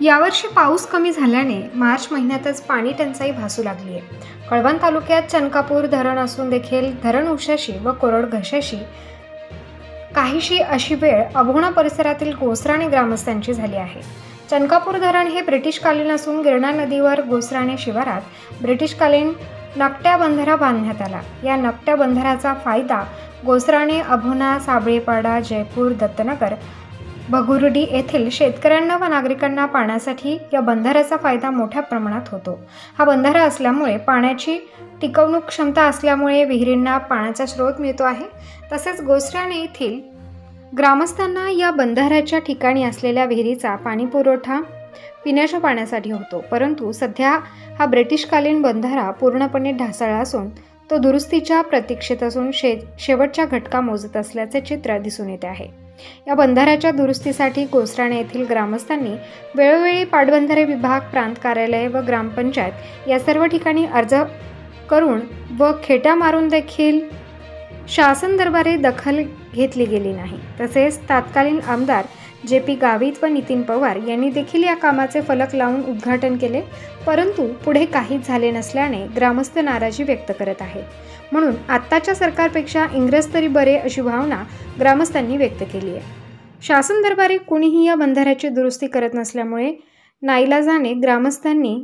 यावर्षी पाऊस कमी झाल्याने मार्च महिन्यातच पाणी टंचाई भासू लागली आहे। कळवण तालुक्यात चनकापूर धरण असून देखील धरण उशाशी व कोरड घशाशी काहीशी अशी वेळ अभोणा परिसरातील गोसराणे ग्रामस्थांची झाली आहे। चनकापूर धरण हे ब्रिटिशकालीन असून गिरणा नदीवर गोसराणे शिवारात ब्रिटिशकालीन नकट्या बंधारा बांधण्यात आला। या नकट्या बंधाराचा फायदा गोसराणे, अभोणा, साबळेपाडा, जयपूर, दत्तनगर, भगुर्डी येथील शेतकऱ्यांना व नागरिकांना पाण्यासाठी या बंधाऱ्याचा फायदा मोठ्या प्रमाणात होतो। हा बंधारा असल्यामुळे पाण्याची टिकवणूक क्षमता असल्यामुळे विहिरींना पाण्याचा स्रोत मिळतो आहे। तसेच गोसराणे येथील ग्रामस्थांना या बंधाऱ्याच्या ठिकाणी असलेल्या विहिरीचा पाणी पुरवठा पिण्याच्या पाण्यासाठी होतो। परंतु सध्या हा ब्रिटिशकालीन बंधारा पूर्णपणे ढासळला असून तो दुरुस्तीच्या प्रतीक्षेत असून शेवटच्या घटका मोजत असल्याचे चित्र दिसून येते आहे। या बंधाऱ्याच्या दुरुस्तीसाठी गोसराणे येथील ग्रामस्थांनी वेळोवेळी पाटबंधारे विभाग, प्रांत कार्यालय व ग्रामपंचायत या सर्व ठिकाणी अर्ज करून व खेटा मारून देखील शासन दरबारी दखल घेतली गेली नाही। तसेच तत्कालीन आमदार JP गावित व नितीन पवार यांनी देखील या कामाचे फलक लावून उद्घाटन केले, परंतु पुढे काहीच झाले नसल्याने ग्रामस्थ नाराजी व्यक्त करत आहेत। म्हणून आत्ताच्या सरकारपेक्षा इंग्रज तरी बरे अशी भावना ग्रामस्थांनी व्यक्त केली आहे। शासन दरबारी कोणीही या बंधाऱ्याची दुरुस्ती करत नसल्यामुळे नाईलाजाने ग्रामस्थांनी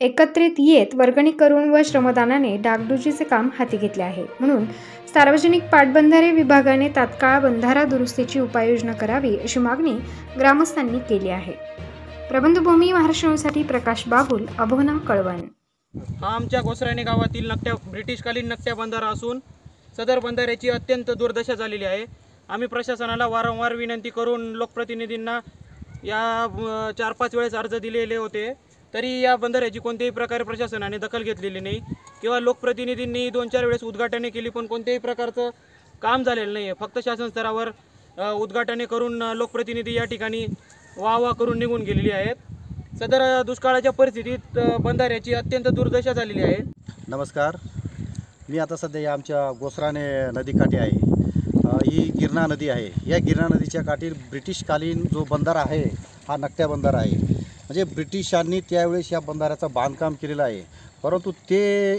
एकत्रित येत वर्गणी करून व श्रमदानाने डागडुजीचे काम हाती घेतले आहे। म्हणून सार्वजनिक पाटबंधारे विभागाने तात्काळ बंधारा दुरुस्तीची उपाययोजना करावी अशी मागणी ग्रामस्थांनी केली आहे। प्रबंधभूमी महाराष्ट्रासाठी प्रकाश बाबुल, अभोणा, कळवण। हा आमच्या गोसराणे गावातील ब्रिटिशकालीन नकट्या बंधारा असून सदर बंधाऱ्याची अत्यंत दुर्दशा झालेली आहे। आम्ही प्रशासनाला वारंवार विनंती करून लोकप्रतिनिधींना या 4-5 वेळेस अर्ज दिलेले होते, तरी या बंधाऱ्याची कोणत्याही प्रकारे प्रशासनाने दखल घेतलेली नाही किंवा लोकप्रतिनिधींनी 2-4 वेळेस उद्घाटने केली, पण कोणत्याही प्रकारचं काम झालेलं नाही आहे। फक्त शासन स्तरावर उद्घाटने करून लोकप्रतिनिधी या ठिकाणी वाह करून निघून गेलेली आहेत। सदर दुष्काळाच्या परिस्थितीत बंधाऱ्याची अत्यंत दुर्दशा झालेली आहे। नमस्कार, मी आता सध्या आमच्या गोसराणे नदीकाठी आहे। ही गिरणा नदी आहे। या गिरणा नदीच्या काठी ब्रिटिशकालीन जो बंधारा आहे हा नकट्या बंधारा आहे। म्हणजे ब्रिटिशांनी त्यावेळेस या बंधाऱ्याचं बांधकाम केलेलं आहे, परंतु ते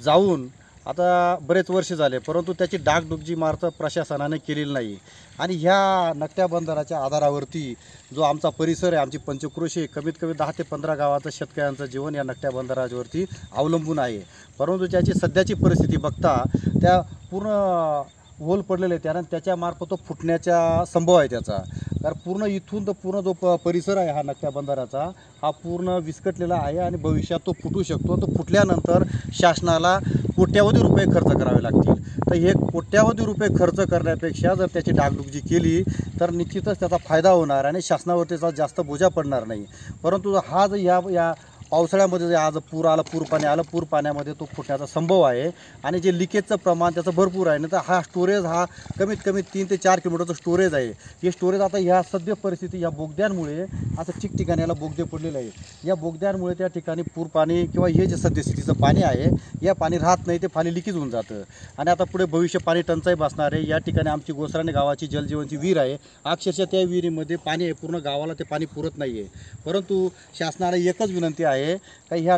जाऊन आता बरेच वर्ष झाले, परंतु त्याची डागडुजी मार्ग प्रशासनाने केलेली नाही। आणि ह्या नकट्या बंधाराच्या आधारावरती जो आमचा परिसर आहे, आमची पंचक्रोशी, कमीत कमी 10 ते 15 गावाचं शेतकऱ्यांचं जीवन या नकट्या बंधारावरती अवलंबून आहे। परंतु त्याची सध्याची परिस्थिती बघता त्या पूर्ण होल पडलेले त्यानं त्याच्यामार्फत तो फुटण्याचा संभव आहे त्याचा। तर पूर्ण इथून तर पूर्ण जो परिसर आहे हा नकट्या बंधाराचा हा पूर्ण विस्कटलेला आहे आणि भविष्यात तो फुटू शकतो। तो फुटल्यानंतर शासनाला कोट्यावधी रुपये खर्च करावे लागतील। तर हे कोट्यावधी रुपये खर्च करण्यापेक्षा जर त्याची डागडुजी केली तर निश्चितच त्याचा फायदा होणार आणि शासनावर त्याचा जास्त बोजा पडणार नाही। परंतु हा जर या पावसाळ्यामध्ये जे आज पूर आला, पूर पाणी आलं, पूर पाण्यामध्ये तो फुटण्याचा संभव आहे आणि जे लिकेजचं प्रमाण त्याचं भरपूर आहे ना, तर हा स्टोरेज हा कमीत कमी 3 ते 4 किलोमीटरचं स्टोरेज आहे। हे स्टोरेज आता ह्या सद्य परिस्थिती या बोगद्यांमुळे असं ठिकठिकाणी याला बोगदे पडलेले आहे। या बोगद्यांमुळे त्या ठिकाणी पूर पाणी किंवा हे जे सद्यस्थितीचं पाणी आहे या पाणी राहत नाही, ते पाणी लिकेज होऊन जातं आणि आता पुढे भविष्य पाणी टंचाई बसणार आहे। या ठिकाणी आमची गोसराणे गावाची जलजीवनची विहीर आहे, अक्षरशः त्या विहिरीमध्ये पाणी आहे, पूर्ण गावाला ते पाणी पुरत नाही आहे। परंतु शासनाला एकच विनंती आहे का ह्या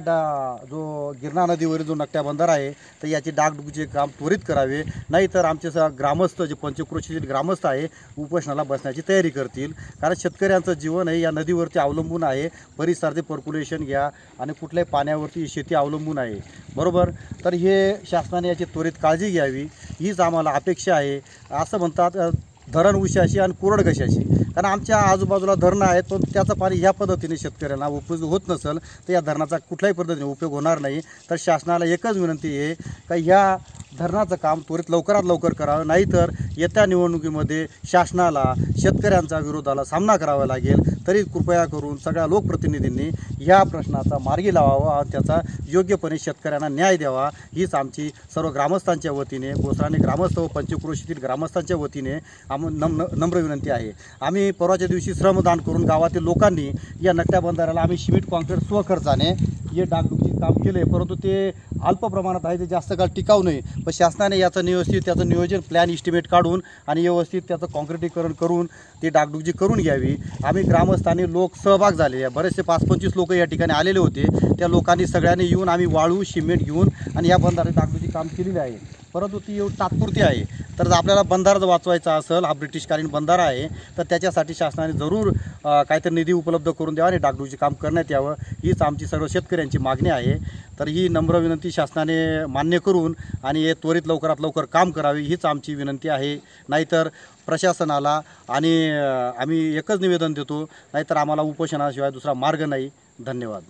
जो गिरणा नदीवरील जो नकट्या बंधारा आहे तर याची डागडुजीचे काम त्वरित करावे, नाहीतर आमचे ग्रामस्थ जे पंचक्रोशीतील ग्रामस्थ आहे उपोषणाला बसण्याची तयारी करतील। कारण शेतकऱ्यांचं जीवन आहे या नदीवरती अवलंबून आहे, परिसराचे पर्क्युलेशन घ्या आणि कुठल्याही पाण्यावरती शेती अवलंबून आहे, बरोबर। तर हे शासनाने याची त्वरित काळजी घ्यावी हीच आम्हाला अपेक्षा आहे। असं म्हणतात धरण उशाशी आणि कोरड घशाशी, कारण आमच्या आजूबाजूला धरणं आहेत, पण त्याचं पाणी ह्या पद्धतीने शेतकऱ्यांना उपयोग होत नसेल तर या धरणाचा कुठल्याही पद्धतीने उपयोग होणार नाही। तर शासनाला एकच विनंती आहे का ह्या धरणाचं काम त्वरित लवकरात लवकर करावं, नाहीतर येत्या निवडणुकीमध्ये शासनाला शेतकऱ्यांचा विरोधाला सामना करावा लागेल। तरी कृपया करून सगळ्या लोकप्रतिनिधींनी ह्या प्रश्नाचा मार्गी लावावा आणि त्याचा योग्यपणे शेतकऱ्यांना न्याय द्यावा हीच आमची सर्व ग्रामस्थांच्या वतीने, गोसराणे ग्रामस्थ व पंचक्रोशीतील ग्रामस्थांच्या वतीने नम्र विनंती आहे। आम्ही परवाच्या दिवशी श्रमदान करून गावातील लोकांनी या नकट्या बंधाऱ्याला आम्ही सिमेंट कॉन्क्रीट स्वखर्चाने हे डागडुजीचं काम केलं आहे, परंतु ते अल्प प्रमाणात आहे, ते जास्त काळ टिकाऊ नाही. पण शासनाने याचं व्यवस्थित त्याचं नियोजन प्लॅन इस्टिमेट काढून आणि व्यवस्थित त्याचं कॉन्क्रिटीकरण करून ती डागडुजी करून घ्यावी. आम्ही ग्रामस्थांनी लोक सहभाग झाले आहे, बरेचसे 5-25 लोक या ठिकाणी आलेले होते. त्या लोकांनी सगळ्यांनी येऊन आम्ही वाळू सिमेंट घेऊन आणि या बंधारे डागडुजी काम केलेले आहे, परंतु ती तात्पुरती आहे. तर जर आपल्याला बंधारा जर वाचवायचा असेल, हा ब्रिटिशकालीन बंधारा आहे, तर त्याच्यासाठी शासनाने जरूर काहीतरी निधी उपलब्ध करून द्यावा आणि डागडुजी काम करण्यात यावं, हीच आमची सर्व शेतकऱ्यांची मागणी आहे. तर ही नम्र विनंती शासनाने मान्य करून आणि हे त्वरित लवकरात लवकर काम करावे, हीच आमची विनंती आहे. नाहीतर प्रशासनाला आणि आम्ही एकच निवेदन देतो, नाहीतर आम्हाला उपोषणाशिवाय दुसरा मार्ग नाही. धन्यवाद.